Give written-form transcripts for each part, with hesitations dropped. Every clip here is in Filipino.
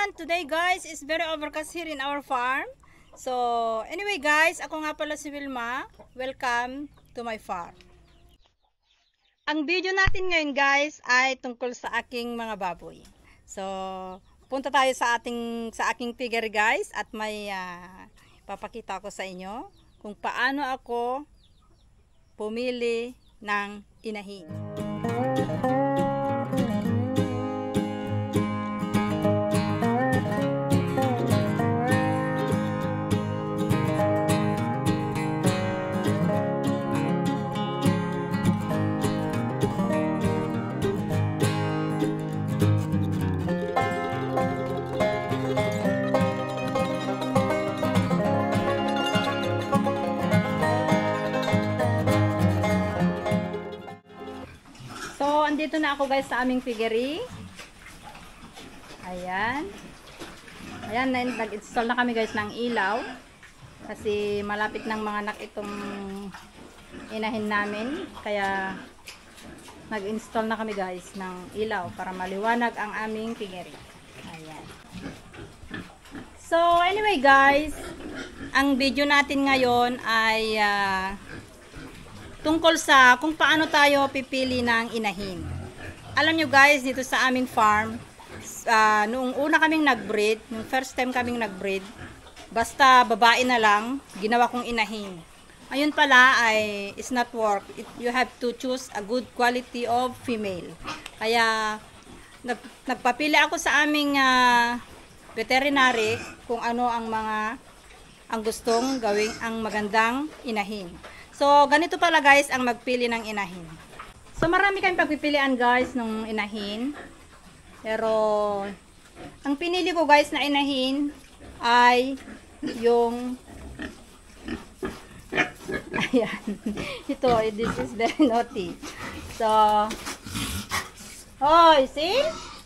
everyone! Today guys is very overcast here in our farm. So anyway guys, ako nga pala si Wilma. Welcome to my farm. Ang video natin ngayon guys ay tungkol sa aking mga baboy. So punta tayo sa aking piggery guys at may papakita ko sa inyo kung paano ako pumili ng inahin. Andito na ako guys sa aming piggery. Ayan. Ayan, nag-install na kami guys ng ilaw. Kasi malapit ng mga anak itong inahin namin. Kaya nag-install na kami guys ng ilaw para maliwanag ang aming piggery. Ayan. So anyway guys, ang video natin ngayon ay tungkol sa kung paano tayo pipili ng inahin. Alam nyo guys, dito sa aming farm, noong una kaming nag-breed, yung first time kaming nag-breed, basta babae na lang, ginawa kong inahin. Ayun pala ay is not work. You have to choose a good quality of female. Kaya nagpapili ako sa aming veterinary kung ano ang gustong gawing ang magandang inahin. So, ganito pala guys ang magpili ng inahin. So, marami kayong pagpipilian guys ng inahin. Pero, ang pinili ko guys na inahin ay yung ayan. Ito, this is very naughty. So, oh, see?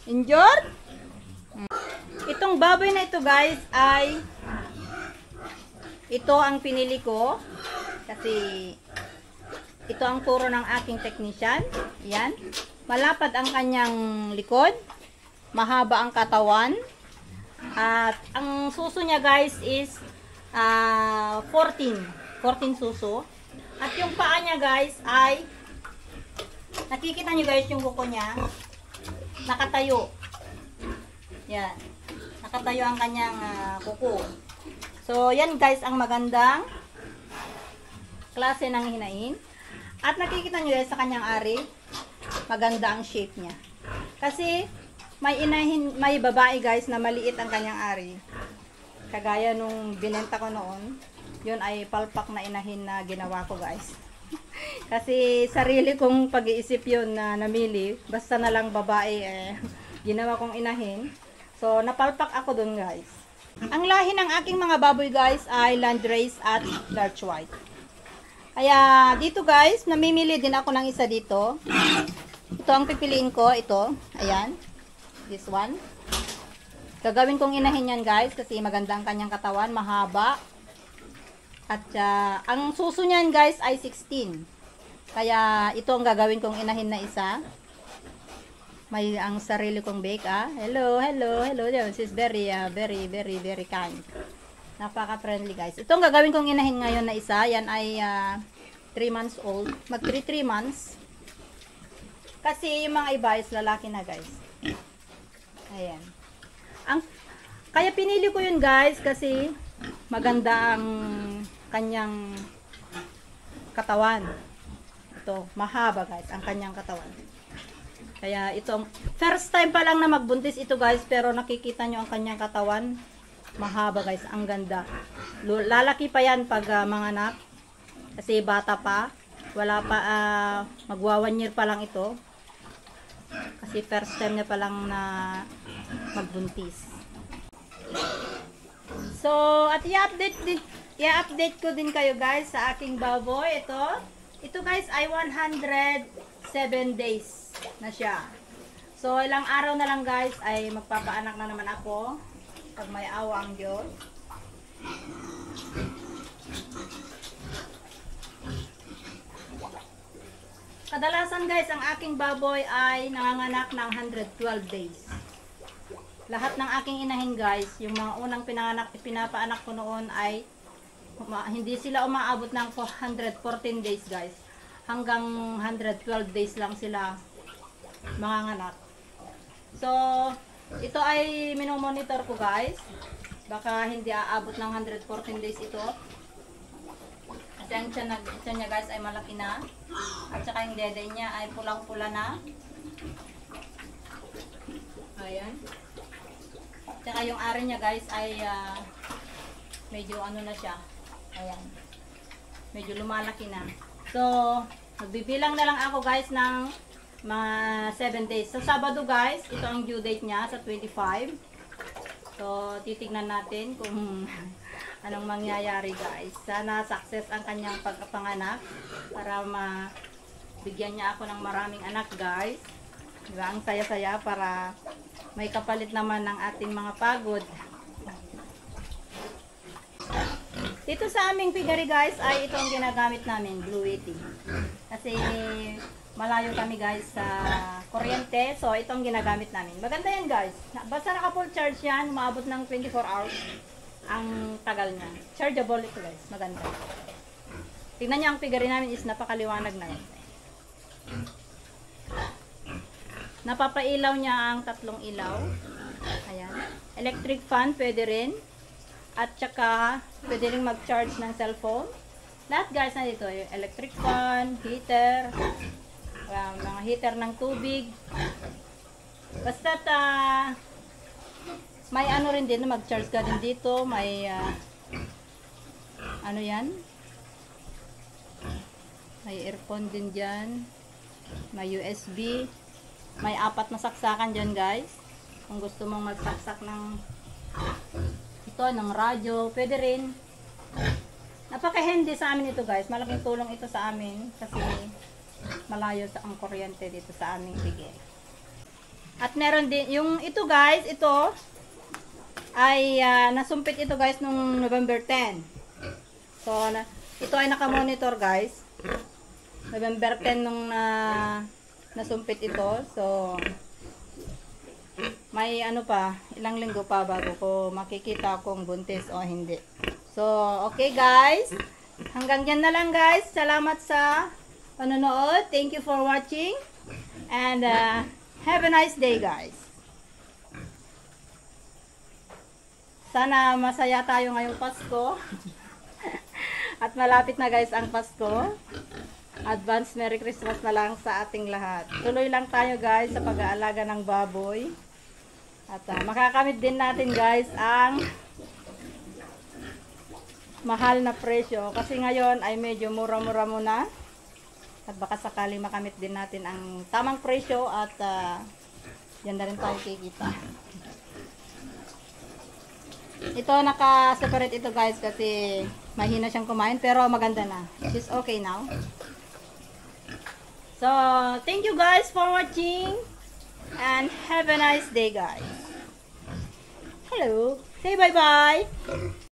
Injured? Itong baboy na ito guys ay ito ang pinili ko. Kasi ito ang turo ng aking technician. Yan. Malapad ang kanyang likod. Mahaba ang katawan. At ang suso niya guys is 14 suso. At yung paa niya guys ay nakikita niyo guys yung kuko niya. Nakatayo. Yan. Nakatayo ang kanyang kuko. So yan guys ang magandang klase ng hinain. At nakikita nyo guys sa kanyang ari, maganda ang shape niya. Kasi may babae guys na maliit ang kanyang ari. Kagaya nung binenta ko noon, yun ay palpak na inahin na ginawa ko guys. Kasi sarili kong pag-iisip yun na namili, basta na lang babae ginawa kong inahin. So napalpak ako dun guys. Ang lahi ng aking mga baboy guys ay Landrace at Large White. Kaya dito guys, namimili din ako ng isa dito. Ito ang pipiliin ko, ito. Ayan. This one. Gagawin kong inahin yan guys kasi maganda ang kanyang katawan, mahaba. At ang suso niyan guys ay 16. Kaya ito ang gagawin kong inahin na isa. May ang sarili kong bake Hello. This is very kind. Napaka-friendly guys. Itong gagawin kong inahin ngayon na isa, yan ay 3 months old. Mag 3 months. Kasi yung mga iba is lalaki na guys. Ayan. Kaya pinili ko yun guys kasi maganda ang kanyang katawan. Ito, mahaba guys ang kanyang katawan. Kaya itong first time pa lang na magbuntis ito guys, pero nakikita nyo ang kanyang katawan. Mahaba guys, ang ganda. Lalaki pa yan pag manganak. Kasi bata pa. Wala pa, magwa 1 year pa lang ito. Kasi first time na pa lang na magbuntis. So, at i-update ko din kayo guys sa aking baboy. Ito guys ay 107 days na siya. So, ilang araw na lang guys ay magpapaanak na naman ako. Pag may awa ang Diyos. Kadalasan guys, ang aking baboy ay nanganganak ng 112 days. lahat ng aking inahin guys, yung mga unang pinapaanak ko noon ay hindi sila umaabot ng 114 days guys. Hanggang 112 days lang sila manganganak. So, ito ay minomonitor ko guys. Baka hindi aabot ng 114 days ito. Kasi ang tiyan niya guys ay malaki na. At saka yung dede niya ay pulang-pula na. Ayan. Tsaka yung ari niya guys ay medyo ano na siya. Ayan. Medyo lumalaki na. So, magbibilang na lang ako guys ng mga 7 days. Sa Sabado guys, ito ang due date niya sa 25. So, titignan natin kung anong mangyayari guys. Sana success ang kanyang pagkapanganak para mabigyan niya ako ng maraming anak guys. Diba? Ang saya-saya para may kapalit naman ng ating mga pagod. Dito sa aming piggery guys ay ito ang ginagamit namin, Blue Yeti. Kasi malayo kami guys sa kuryente, so ito ang ginagamit namin. Maganda yan guys. Basta naka full charge yan, umaabot ng 24 hours ang tagal niya. Chargeable ito guys, maganda. Tignan niyo ang piggery namin is napakaliwanag na yan. Napapailaw niya ang 3 ilaw. Ayan. Electric fan pwede rin. At saka, pwede rin mag-charge ng cellphone. Lahat guys na dito, yung electric fan, heater, mga heater ng tubig. Basta't, may ano rin din, mag-charge ka din dito, may, ano yan? May earphone din dyan, may USB, may 4 na saksakan dyan guys. Kung gusto mong magsaksak ng ng radyo, pwede rin. Napaka-handy sa amin ito guys. Malaking tulong ito sa amin kasi malayo sa ang kuryente dito sa aming piggery. At meron din yung ito guys, ito ay nasumpit ito guys nung November 10. So ito ay naka-monitor guys. November 10 nung nasumpit ito. So may ano pa, ilang linggo pa bago ko makikita kung buntis o hindi. So, okay guys. Hanggang dyan na lang guys. Salamat sa panonood. Thank you for watching. And have a nice day guys. Sana masaya tayo ngayong Pasko. At malapit na guys ang Pasko. Advance Merry Christmas na lang sa ating lahat. Tuloy lang tayo guys sa pag-aalaga ng baboy. At makakamit din natin guys ang mahal na presyo. Kasi ngayon ay medyo mura-mura muna. At baka sakali makamit din natin ang tamang presyo at yan na rin tayo kikita. Ito naka-separate ito guys kasi mahina siyang kumain pero maganda na. She's okay now. So, thank you guys for watching. And have a nice day guys. Hello. Say bye-bye.